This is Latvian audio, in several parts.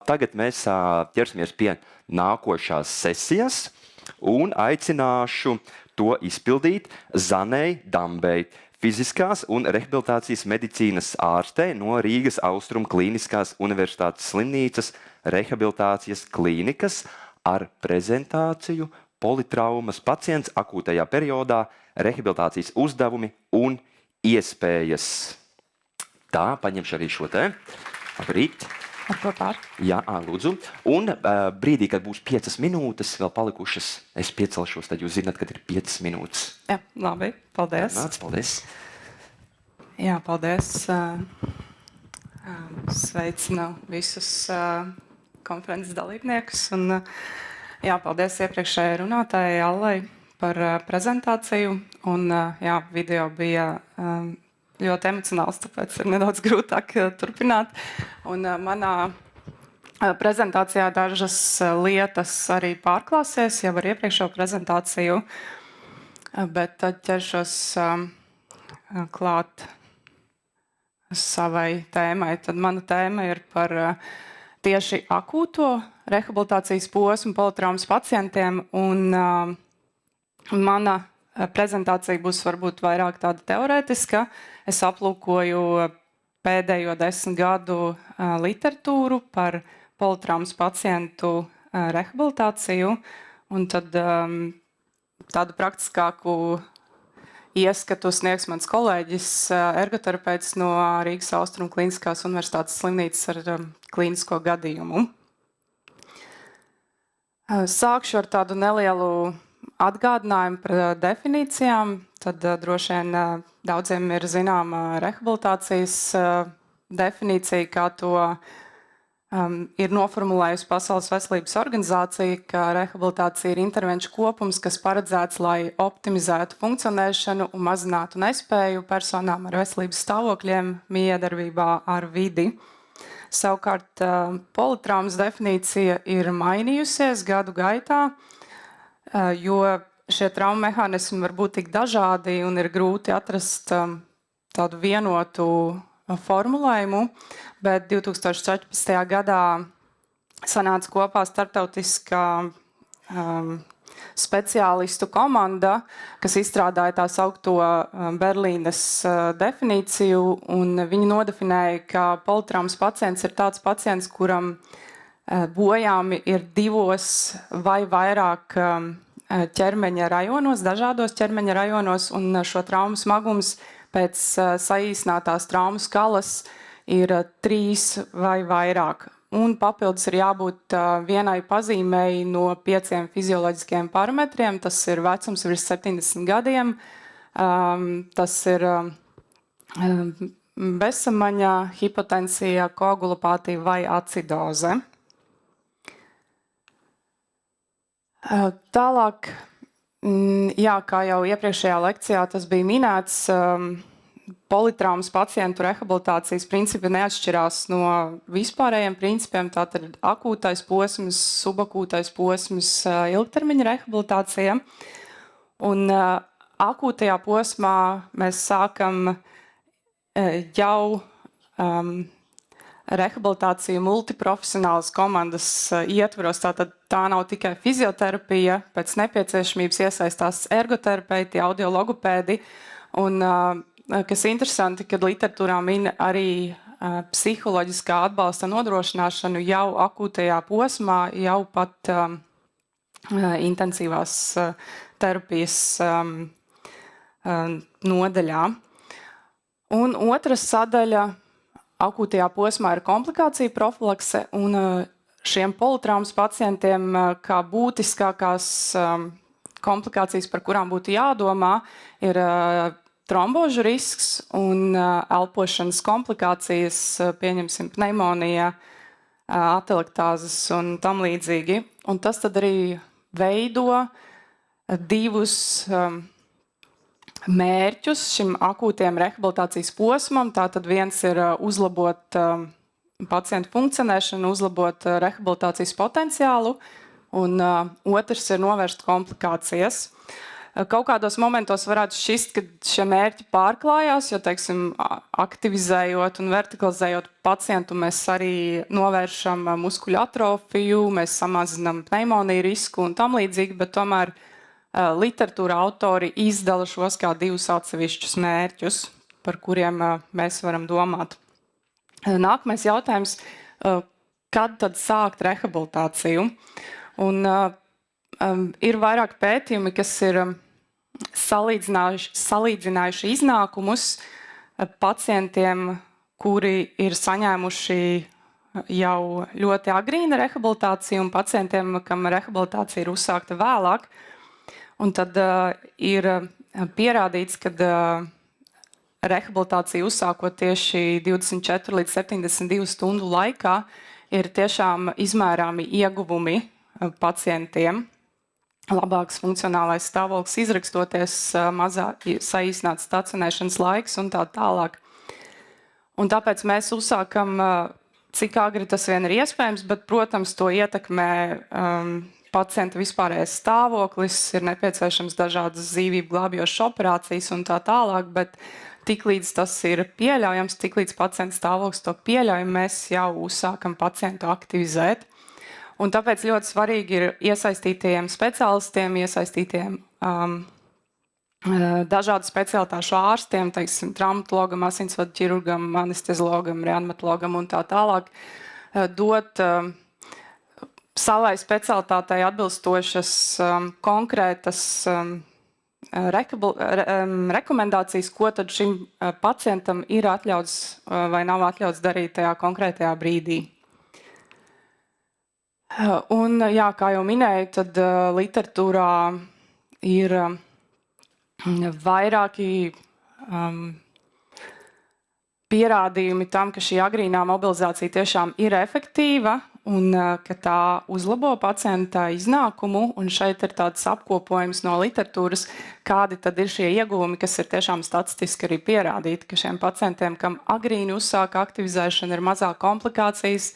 tagad mēs ķersimies pie nākošās sesijas un aicināšu to izpildīt Zanei Dambei, fiziskās un rehabilitācijas medicīnas ārstei no Rīgas Austrumu Kliniskās Universitātes slimnīcas rehabilitācijas klīnikas ar prezentāciju politraumas pacients akūtajā periodā, rehabilitācijas uzdevumi un iespējas. Tā, paņemšu arī šo te. Labrīt. Ar ko pār? Jā, lūdzu. Un brīdī, kad būs 5 minūtes vēl palikušas, es piecelšos, tad jūs zināt, kad ir 5 minūtes. Jā, labi. Paldies. Nāc, paldies. Jā, paldies. Sveicinu visus konferences dalībniekus. Un, jā, paldies iepriekšējai runātājai Allai par prezentāciju. Un, jā, video bija ļoti emocionāls, tāpēc ir nedaudz grūtāk turpināt. Un manā prezentācijā dažas lietas arī pārklāsies jau ar iepriekšējo prezentāciju, bet tad ķeršos klāt savai tēmai. Tad mana tēma ir par tieši akūto rehabilitācijas posmu politraumas pacientiem, un mana prezentācija būs varbūt vairāk tāda teorētiska. Es aplūkoju pēdējo 10 gadu literatūru par politraumas pacientu rehabilitāciju, un tad tādu praktiskāku ieskatu sniegs mans kolēģis, ergoterapeits no Rīgas Austrumu Kliniskās Universitātes slimnīcas ar klīnisko gadījumu. Sākšu ar tādu nelielu atgādinājumu par definīcijām. Tad droši vien daudziem ir zināma rehabilitācijas definīcija, kā to ir noformulējusi Pasaules veselības organizācija, ka rehabilitācija ir intervenču kopums, kas paredzēts, lai optimizētu funkcionēšanu un mazinātu nespēju personām ar veselības stāvokļiem miedarbībā ar vidi. Savukārt politraumas definīcija ir mainījusies gadu gaitā, jo šie trauma mehānismi var būt tik dažādi un ir grūti atrast tādu vienotu formulējumu, bet 2014. gadā sanāca kopā starptautiskā speciālistu komanda, kas izstrādāja tā saukto Berlīnes definīciju, un viņi nodefinēja, ka politraumas pacients ir tāds pacients, kuram bojāmi ir 2 vai vairāk ķermeņa rajonos, dažādos ķermeņa rajonos, un šo traumu smagums pēc saīsinātās traumu skalas ir 3 vai vairāk. Un papildus ir jābūt vienai pazīmei no 5 fizioloģiskiem parametriem. Tas ir vecums virs 70 gadiem, tas ir bezsamaņa, hipotensija, koagulopātija vai acidoze. Tālāk, jā, kā jau iepriekšējā lekcijā tas bija minēts, politraumas pacientu rehabilitācijas principi neatšķirās no vispārējiem principiem. Tātad akūtais posms, subakūtais posms, ilgtermiņa rehabilitācija. Un akūtajā posmā mēs sākam jau rehabilitāciju multiprofesionālas komandas ietvaros. Tātad tā nav tikai fizioterapija, pēc nepieciešamības iesaistās ergoterapeiti, audiologopēdi. Un, kas interesanti, kad literatūrā min arī psiholoģiskā atbalsta nodrošināšanu jau akūtajā posmā, jau pat intensīvās terapijas nodaļā. Un otra sadaļa akūtajā posmā ir komplikācija profilakse, un šiem politraumas pacientiem kā būtiskākās komplikācijas, par kurām būtu jādomā, ir trombožu risks un elpošanas komplikācijas, pieņemsim pneimonija, atelektāzes un tam līdzīgi. Un tas tad arī veido 2 mērķus šim akūtiem rehabilitācijas posmam. Tātad viens ir uzlabot pacientu funkcionēšanu, uzlabot rehabilitācijas potenciālu, un otrs ir novērst komplikācijas. Kaut kādos momentos varētu šķist, ka šie mērķi pārklājās, jo, teiksim, aktivizējot un vertikalizējot pacientu, mēs arī novēršam muskuļu atrofiju, mēs samazinām pneimoniju risku un tam līdzīgi, bet tomēr literatūra autori izdala šos kā divus atsevišķus mērķus, par kuriem mēs varam domāt. Nākamais jautājums, kad tad sākt rehabilitāciju? Un ir vairāk pētījumi, kas ir salīdzinājuši iznākumus pacientiem, kuri ir saņēmuši jau ļoti agrīna rehabilitāciju un pacientiem, kam rehabilitācija ir uzsākta vēlāk. Un tad ir pierādīts, ka rehabilitācija uzsākot tieši 24 līdz 72 stundu laikā ir tiešām izmērāmi ieguvumi pacientiem. Labāks funkcionālais stāvoklis, izrakstoties, mazāk saīsināts stacionēšanas laiks un tā tālāk. Un tāpēc mēs uzsākam, cik agri tas vien ir iespējams, bet, protams, to ietekmē pacienta vispārējais stāvoklis, ir nepieciešams dažādas dzīvību glābjošas operācijas un tā tālāk, bet tiklīdz tas ir pieļaujams, tiklīdz pacienta stāvoklis to pieļauj, mēs jau uzsākam pacientu aktivizēt. Un tāpēc ļoti svarīgi ir iesaistītajiem speciālistiem, iesaistītajiem dažādu specialitāšu ārstiem, teiksim, traumatologam, asinsvadu ķirurgam, anesteziologam, reanimatologam un tā tālāk, dot savai specialitātei atbilstošas konkrētas rekomendācijas, ko tad šim pacientam ir atļauts vai nav atļauts darīt tajā konkrētajā brīdī. Un, jā, kā jau minēju, tad literatūrā ir vairāki pierādījumi tam, ka šī agrīnā mobilizācija tiešām ir efektīva un ka tā uzlabo pacienta iznākumu. Un šeit ir tāds apkopojums no literatūras, kādi tad ir šie ieguvumi, kas ir tiešām statistiski arī pierādīti, ka šiem pacientiem, kam agrīni uzsāka aktivizēšana, ir mazāk komplikācijas,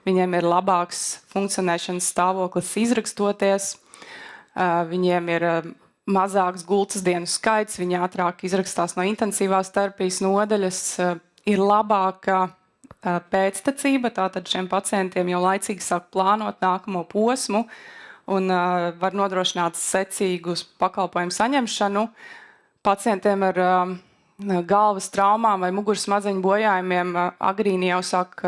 viņiem ir labāks funkcionēšanas stāvoklis izrakstoties, viņiem ir mazāks gultas dienu skaits, viņi ātrāk izrakstās no intensīvās terapijas nodaļas, ir labāka pēctecība, tātad šiem pacientiem jau laicīgi sāk plānot nākamo posmu un var nodrošināt secīgu pakalpojumu saņemšanu. Pacientiem ar galvas traumām vai muguras smadzeņu bojājumiem agrīni jau sāk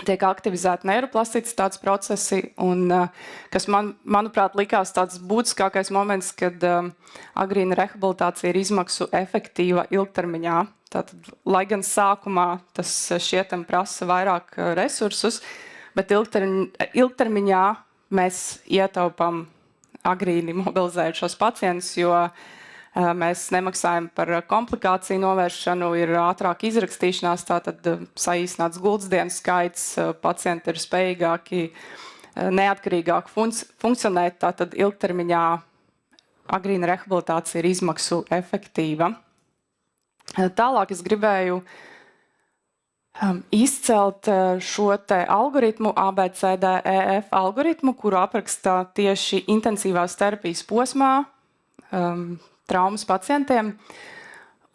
tiek aktivizēti neiroplasticitātes procesi, un kas manuprāt, likās tāds būtiskākais moments, kad agrīna rehabilitācija ir izmaksu efektīva ilgtermiņā. Tātad, lai gan sākumā tas šķietam prasa vairāk resursus, bet ilgtermiņā mēs ietaupām agrīni mobilizēt šos pacientus, jo mēs nemaksājam par komplikāciju novēršanu, ir ātrāk izrakstīšanās, tātad saīsināts gultas dienu skaits, pacienti ir spējīgāki, neatkarīgāk funkcionēt, tātad ilgtermiņā agrīna rehabilitācija ir izmaksu efektīva. Tālāk es gribēju izcelt šo te algoritmu, ABCDEF algoritmu, kuru apraksta tieši intensīvās terapijas posmā, traumas pacientiem.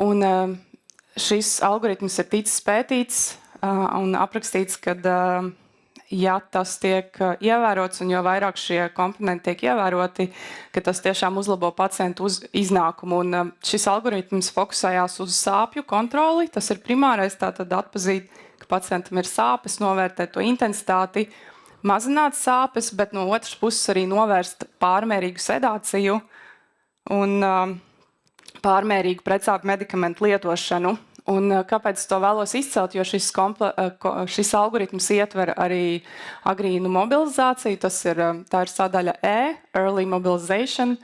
Un šis algoritms ir ticis pētīts un aprakstīts, kad ja tas tiek ievērots un jo vairāk šie komponenti tiek ievēroti, ka tas tiešām uzlabo pacientu iznākumu. Un šis algoritms fokusējās uz sāpju kontroli. Tas ir primārais, tātad atpazīt, ka pacientam ir sāpes, novērtēt to intensitāti, mazināt sāpes, bet no otras puses arī novērst pārmērīgu sedāciju un pārmērīgu pretsāpju medikamentu lietošanu. Un kāpēc to vēlos izcelt? Jo šis algoritms ietver arī agrīnu mobilizāciju. Tā ir sadaļa E, Early Mobilization.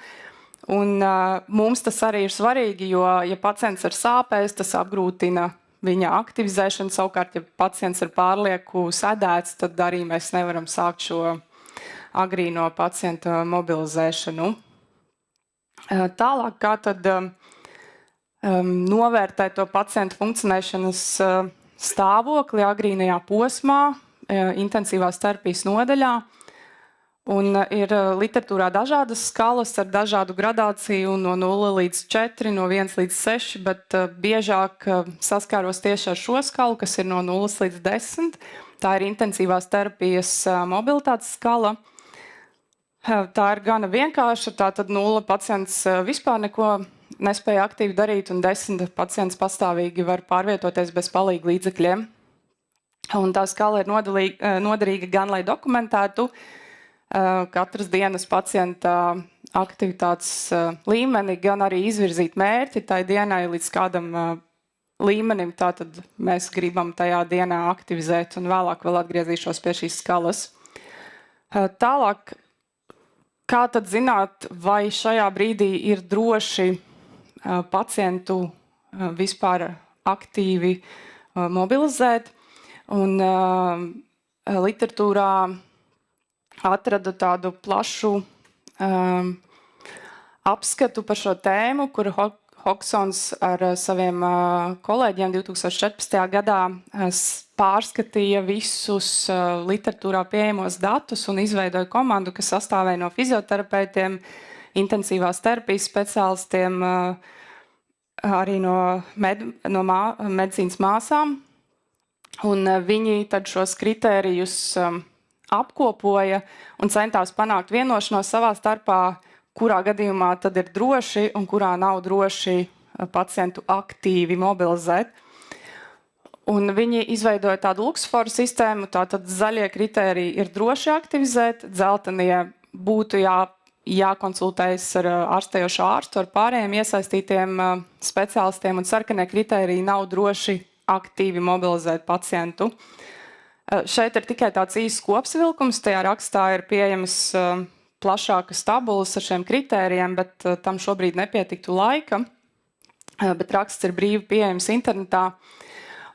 Un mums tas arī ir svarīgi, jo, ja pacients ir sāpēs, tas apgrūtina viņa aktivizēšanu. Savukārt, ja pacients ir pārlieku sedēts, tad arī mēs nevaram sākt šo agrīno pacienta mobilizēšanu. Tālāk, kā tad novērtēt to pacientu funkcionēšanas stāvokli agrīnajā posmā, intensīvās terapijas nodaļā. Un ir literatūrā dažādas skalas ar dažādu gradāciju no 0 līdz 4, no 1 līdz 6, bet biežāk saskāros tieši ar šo skalu, kas ir no 0 līdz 10. Tā ir intensīvās terapijas mobilitātes skala. Tā ir gana vienkārša, tātad 0 pacients vispār neko nespēja aktīvi darīt, un 10 pacients pastāvīgi var pārvietoties bez palīga līdzekļiem. Un tā skala ir noderīga gan, lai dokumentētu katras dienas pacienta aktivitātes līmeni, gan arī izvirzīt mērķi tai dienai līdz kādam līmenim. Tātad mēs gribam tajā dienā aktivizēt, un vēlāk vēl atgriezīšos pie šīs skalas. Tālāk, kā tad zināt, vai šajā brīdī ir droši pacientu vispār aktīvi mobilizēt? Un literatūrā atradu tādu plašu apskatu par šo tēmu, kur Hoksons ar saviem kolēģiem 2014. gadā pārskatīja visus literatūrā pieejamos datus un izveidoja komandu, kas sastāvēja no fizioterapeitiem, intensīvās terapijas speciālistiem, arī no medicīnas māsām. Un viņi tad šos kritērijus apkopoja un centās panākt vienošanos savā starpā, kurā gadījumā tad ir droši un kurā nav droši pacientu aktīvi mobilizēt. Un viņi izveidoja tādu Luxforu sistēmu, tātad zaļie kritēriji ir droši aktivizēt, dzeltenie būtu jākonsultējas ar ārstējošo ārstu, ar pārējiem iesaistītiem speciālistiem, un sarkanie kritēriji nav droši aktīvi mobilizēt pacientu. Šeit ir tikai tāds īsts kopsavilkums, tajā rakstā ir pieejamas plašākas tabulas ar šiem kritērijiem, bet tam šobrīd nepietiktu laika, bet raksts ir brīvi pieejams internetā.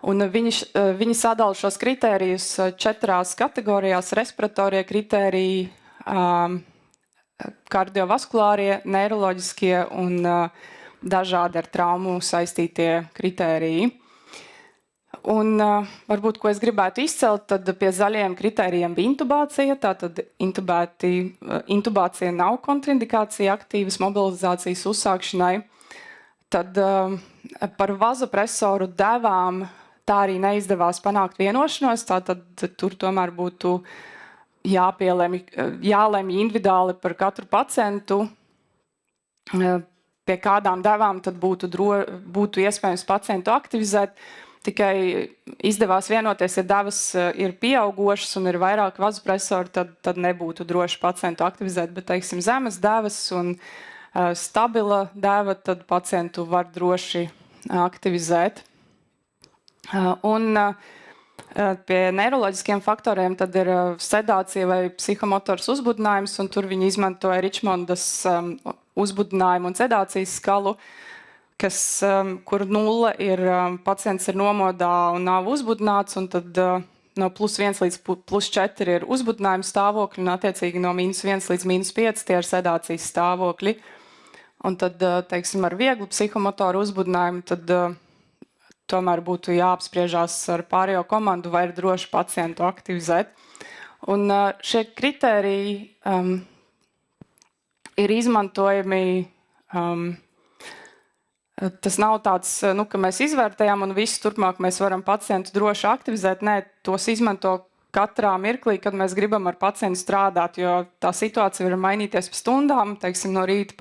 Un viņi sadala šos kritērijus 4 kategorijās: respiratorie kritēriji, kardiovaskulārie, neiroloģiskie un dažādi ar traumu saistītie kritēriji. Un varbūt, ko es gribētu izcelt, tad pie zaļajiem kritērijiem bija intubācija. Tātad intubācija nav kontraindikācija aktīvas mobilizācijas uzsākšanai. Tad par vazopresoru devām tā arī neizdevās panākt vienošanos. Tātad tur tomēr būtu jālemj individuāli par katru pacientu, pie kādām devām tad būtu iespējams pacientu aktivizēt. Tikai izdevās vienoties, ja devas ir pieaugošas un ir vairāk vazopresori, tad nebūtu droši pacientu aktivizēt, bet, teiksim, zemes devas un stabila deva, tad pacientu var droši aktivizēt. Un pie neiroloģiskiem faktoriem tad ir sedācija vai psihomotors uzbudinājums, un tur viņi izmantoja Ričmondas uzbudinājumu un sedācijas skalu, kur 0 ir pacients ir nomodā un nav uzbudināts, un tad no +1 līdz +4 ir uzbudinājuma stāvokļi, un attiecīgi no -1 līdz -5 tie ir sedācijas stāvokļi. Un tad, teiksim, ar vieglu psihomotoru uzbudinājumu tad tomēr būtu jāapspriežās ar pārējo komandu, vai ir droši pacientu aktivizēt. Un šie kritēriji ir izmantojami. Tas nav tāds, ka mēs izvērtējam un visu turpmāk mēs varam pacientu droši aktivizēt. Nē, tos izmanto katrā mirklī, kad mēs gribam ar pacientu strādāt, jo tā situācija var mainīties pa stundām. Teiksim, no rīta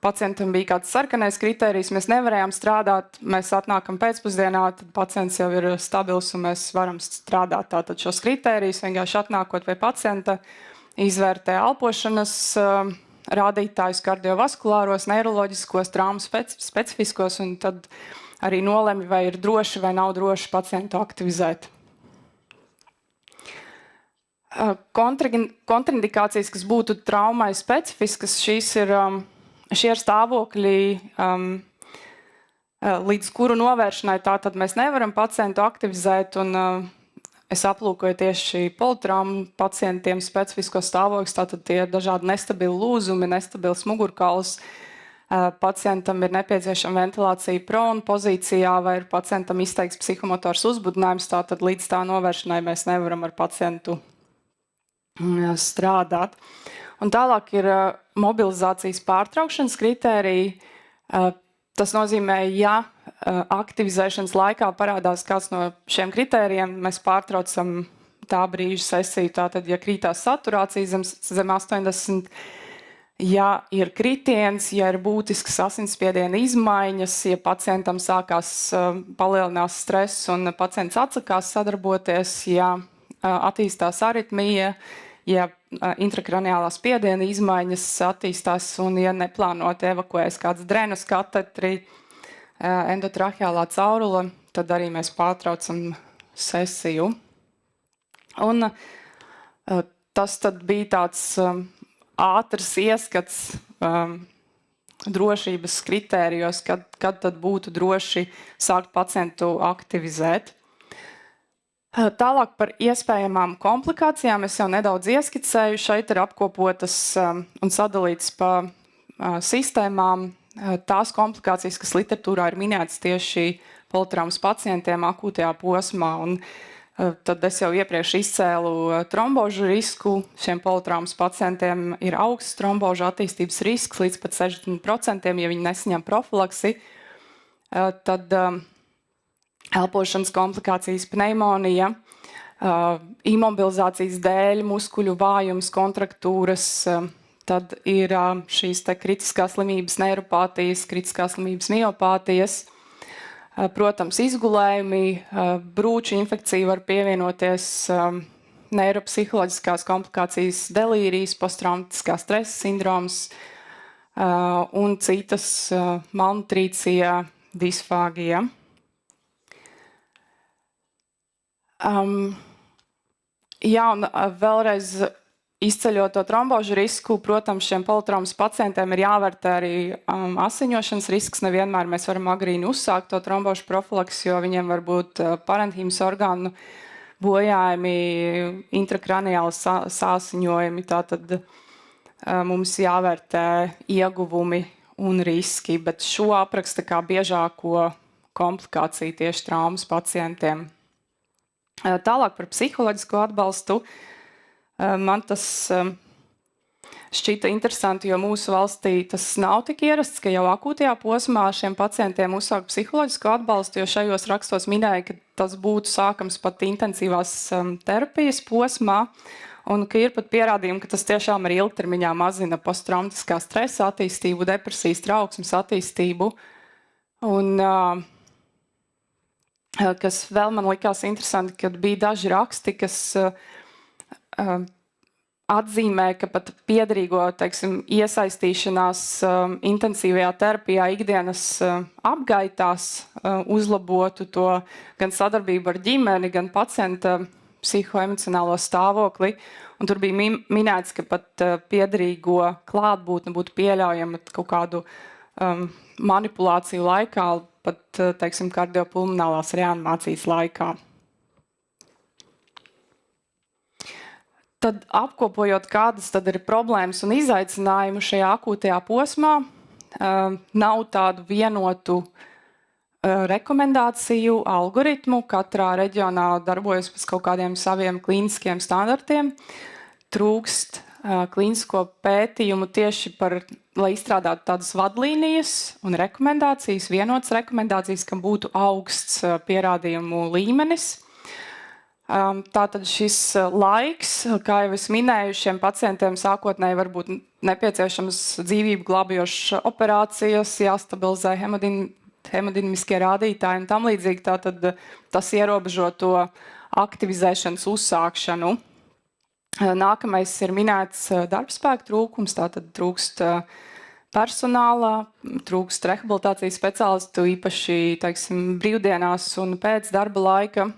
pacientam bija kāds sarkanais kritērijs, mēs nevarējām strādāt, mēs atnākam pēcpusdienā, tad pacients jau ir stabils un mēs varam strādāt. Tātad šos kritērijus vienkārši atnākot pie pacienta, izvērtē elpošanas rādītājus, kardiovaskulāros, neiroloģiskos, traumu specifiskos, un tad arī nolemj, vai ir droši vai nav droši pacientu aktivizēt. Kontraindikācijas, kas būtu traumai specifiskas, šie ir stāvokļi, līdz kuru novēršanai tātad mēs nevaram pacientu aktivizēt, un es aplūkoju tieši politraumu pacientiem specifiskos stāvokļus, tātad tie ir dažādi nestabili lūzumi, nestabils mugurkauls. Pacientam ir nepieciešama ventilācija prona pozīcijā, vai ir pacientam izteikts psihomotors uzbudinājums, tātad līdz tā novēršanai mēs nevaram ar pacientu strādāt. Un tālāk ir mobilizācijas pārtraukšanas kritēriji. Tas nozīmē, ja aktivizēšanas laikā parādās kāds no šiem kritērijiem, mēs pārtraucam tā brīža sesiju. Tātad, ja krītās saturācija zem 80, ja ir kritiens, ja ir būtiskas asinsspiediena izmaiņas, ja pacientam palielinās stress un pacients atsakās sadarboties, ja attīstās aritmija, ja intrakraniālā spiediena izmaiņas attīstās un ja neplānoti evakuējas kāds drenas katetri, endotraheālā caurule, tad arī mēs pārtraucam sesiju. Un tas tad bija tāds ātrs ieskats drošības kritērijos, kad tad būtu droši sākt pacientu aktivizēt. Tālāk par iespējamām komplikācijām es jau nedaudz ieskicēju. Šeit ir apkopotas un sadalītas pa sistēmām tās komplikācijas, kas literatūrā ir minētas tieši politraumas pacientiem akūtajā posmā. Un tad es jau iepriekš izcēlu trombožu risku. Šiem politraumas pacientiem ir augsts trombožu attīstības risks līdz pat 60%, ja viņi nesaņem profilaksi. Tad elpošanas komplikācijas, pneimonija, imobilizācijas dēļ, muskuļu vājums, kontraktūras, tad ir šīs te kritiskās slimības neiropātijas, kritiskās slimības miopātijas, protams, izgulējumi, brūču infekcija var pievienoties, neiropsiholoģiskās komplikācijas, delīrijas, posttraumatiskā stresa sindroms un citas malnutrīcija, disfāgija. Jā, un vēlreiz izceļot to trombožu risku, protams, šiem politraumas pacientiem ir jāvērtē arī asiņošanas risks. Nevienmēr mēs varam agrīni uzsākt to trombožu profilaksi, jo viņiem var būt parenhīmas orgānu bojājumi, intrakraniāli sāsiņojumi. Tātad mums jāvērtē ieguvumi un riski, bet šo apraksta kā biežāko komplikāciju tieši traumas pacientiem. Tālāk par psiholoģisko atbalstu. Man tas šķita interesanti, jo mūsu valstī tas nav tik ierasts, ka jau akūtajā posmā šiem pacientiem uzsāk psiholoģisko atbalstu, jo šajos rakstos minēja, ka tas būtu sākams pat intensīvās terapijas posmā, un ka ir pat pierādījumi, ka tas tiešām arī ilgtermiņā mazina posttraumatiskā stresa attīstību, depresijas trauksmes attīstību. Un kas vēl man likās interesanti, kad bija daži raksti, kas atzīmē, ka pat piederīgo, teiksim, iesaistīšanās intensīvajā terapijā ikdienas apgaitās uzlabotu to gan sadarbību ar ģimeni, gan pacienta psihoemocionālo stāvokli. Un tur bija minēts, ka pat piederīgo klātbūtne būtu pieļaujama kaut kādu manipulāciju laikā, pat, teiksim, kardiopulmonālās reanimācijas laikā. Tad apkopojot, kādas tad ir problēmas un izaicinājumi šajā akūtajā posmā, nav tādu vienotu rekomendāciju algoritmu. Katrā reģionā darbojas pēc kaut kādiem saviem klīniskiem standartiem. Trūkst klīnisko pētījumu tieši par, lai izstrādātu tādas vadlīnijas un rekomendācijas, vienotas rekomendācijas, kam būtu augsts pierādījumu līmenis. Tātad šis laiks, kā jau es minēju, šiem pacientiem sākotnēji var būt nepieciešams dzīvību glābjošas operācijas, jāstabilizē hemodinamiskie rādītāji un tam līdzīgi. Tātad tas ierobežo to aktivizēšanas uzsākšanu. Nākamais ir minēts darbspēka trūkums, tātad trūkst personālā, trūkst rehabilitācijas speciālistu, īpaši, teiksim, brīvdienās un pēc darba laika.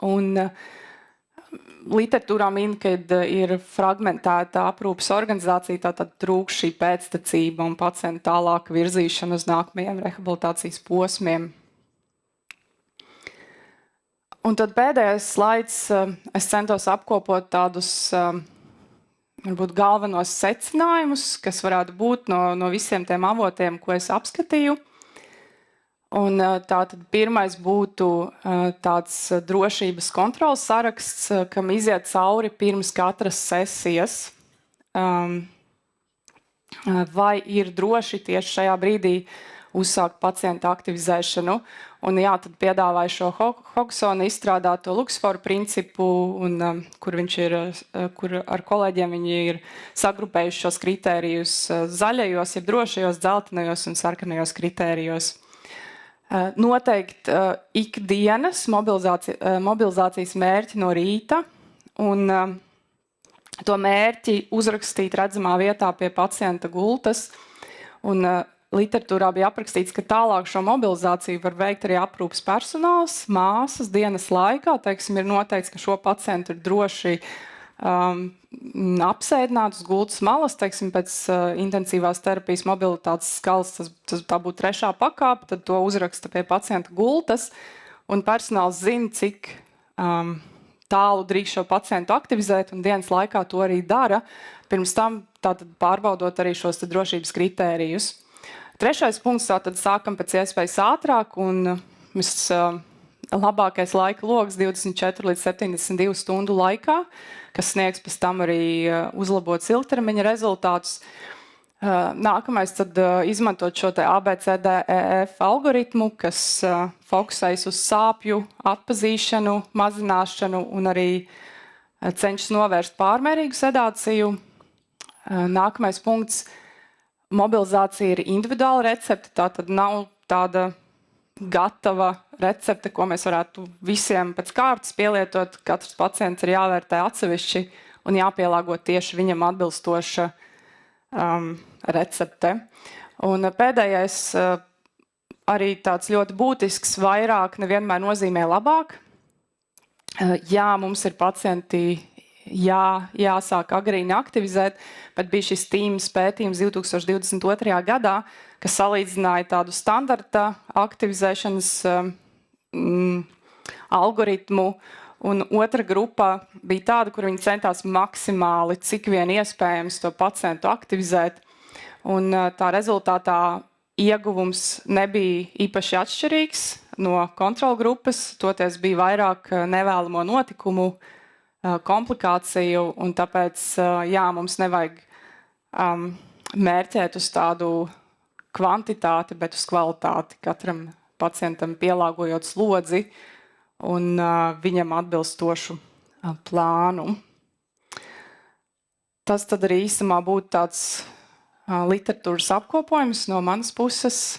Un literatūrā min, kad ir fragmentēta aprūpes organizācija, tātad trūkst šī pēctecība un pacienta tālāka virzīšana uz nākamajiem rehabilitācijas posmiem. Un tad pēdējais slaids, es centos apkopot tādus varbūt galvenos secinājumus, kas varētu būt no visiem tiem avotiem, ko es apskatīju. Un, tātad pirmais būtu tāds drošības kontrols saraksts, kam iziet cauri pirms katras sesijas. Vai ir droši tieši šajā brīdī uzsākt pacienta aktivizēšanu. Un, jā, tad piedāvāju šo Hogsona izstrādāto Luxforu principu, un, kur ar kolēģiem viņi ir sagrupējuši šos kritērijus zaļajos, jeb drošajos, dzeltenajos un sarkanajos kritērijos. Noteikt ikdienas mobilizācijas mērķi no rīta un to mērķi uzrakstīt redzamā vietā pie pacienta gultas. Un literatūrā bija aprakstīts, ka tālāk šo mobilizāciju var veikt arī aprūpas personāls, māsas dienas laikā. Teiksim, ir noteikts, ka šo pacientu ir droši apsēdināt uz gultas malas, teiksim, pēc intensīvās terapijas mobilitātes skalas, tā būtu 3. pakāpe, tad to uzraksta pie pacienta gultas, un personāls zina, cik tālu drīkst šo pacientu aktivizēt, un dienas laikā to arī dara, pirms tam tātad pārbaudot arī šos drošības kritērijus. 3. punkts, tātad sākam pēc iespējas ātrāk, un labākais laika loks 24 līdz 72 stundu laikā, kas sniegs pēc tam arī uzlabots ilgtermiņa rezultātus. Nākamais tad izmantot šo te ABCDEF algoritmu, kas fokusējas uz sāpju atpazīšanu, mazināšanu un arī cenšas novērst pārmērīgu sedāciju. Nākamais punkts - mobilizācija ir individuāla recepte, tā tad nav tāda gatava recepte, ko mēs varētu visiem pēc kārtas pielietot. Katrs pacients ir jāvērtē atsevišķi un jāpielāgo tieši viņam atbilstoša recepte. Un pēdējais arī tāds ļoti būtisks, vairāk nevienmēr nozīmē labāk. Jā, mums ir pacienti jāsāk agrīni aktivizēt, bet bija šis Teams pētījums 2022. gadā, kas salīdzināja tādu standarta aktivizēšanas algoritmu, un otra grupa bija tāda, kur viņi centās maksimāli, cik vien iespējams to pacientu aktivizēt, un tā rezultātā ieguvums nebija īpaši atšķirīgs no kontrola grupas, toties bija vairāk nevēlamo notikumu, komplikāciju, un tāpēc, jā, mums nevajag mērķēt uz tādu kvantitāti, bet uz kvalitāti, katram pacientam pielāgojot slodzi un viņam atbilstošu plānu. Tas tad arī īsumā būtu tāds literatūras apkopojums no manas puses.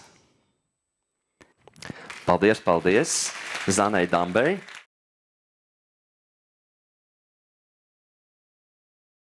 Paldies, paldies Zanai Dambei.